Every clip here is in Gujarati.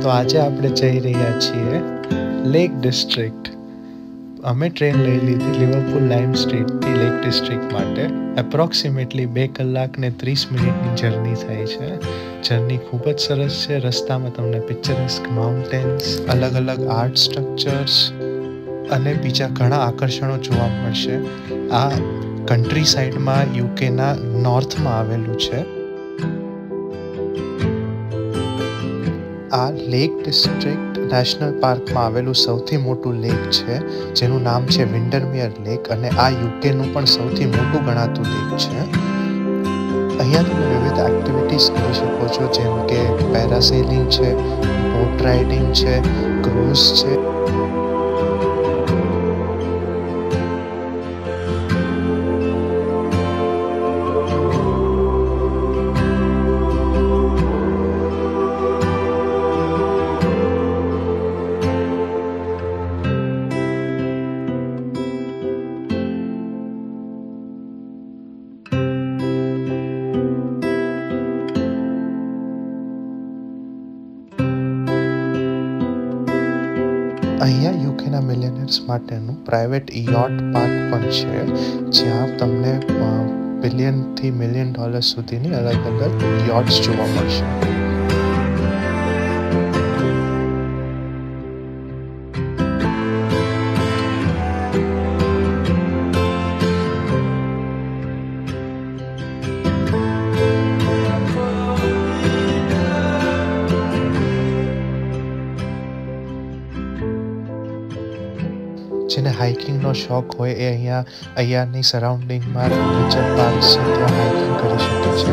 તો આજે આપણે જઈ રહ્યા છીએ લેક ડિસ્ટ્રિક્ટ. અમે ટ્રેન લઈ લીધી લિવરપુલ લાઇમ સ્ટ્રીટથી લેક ડિસ્ટ્રિક્ટ માટે. એપ્રોક્સિમેટલી 2 કલાક ને 30 મિનિટની જર્ની થાય છે. જર્ની ખૂબ જ સરસ છે. રસ્તામાં તમને પિક્ચરસ્ક માઉન્ટેન્સ, અલગ અલગ આર્ટ સ્ટ્રક્ચર્સ અને બીજા ઘણા આકર્ષણો જોવા મળશે. આ કન્ટ્રી સાઇડમાં યુકેના નોર્થમાં આવેલું છે. આ લેક ડિસ્ટ્રિક્ટ નેશનલ પાર્કમાં આવેલું સૌથી મોટું લેક છે, જેનું નામ છે વિન્ડરમેયર લેક, અને આ યુકેનું પણ સૌથી મોટું ગણાતું લેક છે. અહીંયા તમે વિવિધ એક્ટિવિટીઝ કરી શકો છો, જેમ કે પેરાસેલિંગ છે, બોટ રાઇડિંગ છે, ક્રૂઝ છે. અહીંયા યુકેના મિલિયનર્સ માટેનું પ્રાઇવેટ યોટ પાર્ક પણ છે, જ્યાં તમને બિલિયનથી $1 મિલિયન સુધીની અલગ અલગ યોટ્સ જોવા મળશે. જેને હાઇકિંગનો શોખ હોય એ અહીંયાની સરાઉન્ડિંગમાં નેચર પાર્ક છે, ત્યાં હાઇકિંગ કરી શકે છે.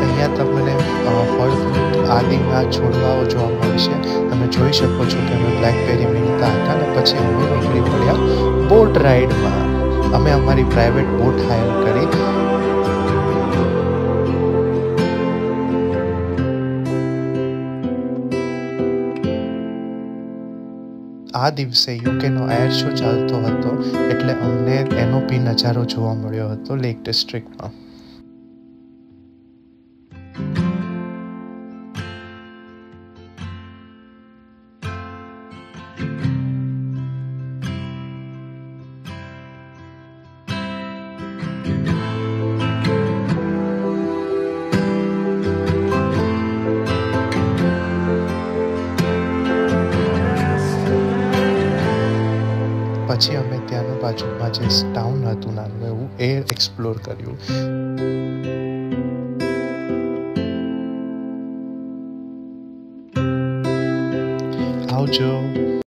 અહીંયા તમને ફળ ફ્રૂટ આદિના છોડવાઓ જોવા મળશે. તમે જોઈ શકો છો કે અમે બ્લેકબેરી વીણતા હતા અને પછી અમે નીકળી પડ્યા બોટ રાઇડમાં. અમે અમારી પ્રાઇવેટ બોટ હાયર કરી. આ દિવસે યુકેનો એર શો ચાલતો હતો, એટલે અમને એનો બી નજારો જોવા મળ્યો હતો લેક ડિસ્ટ્રિક્ટમાં. પછી અમે ત્યાંનું બાજુમાં જે ટાઉન હતું નાનું એવું એ એક્સપ્લોર કર્યું. આવજો.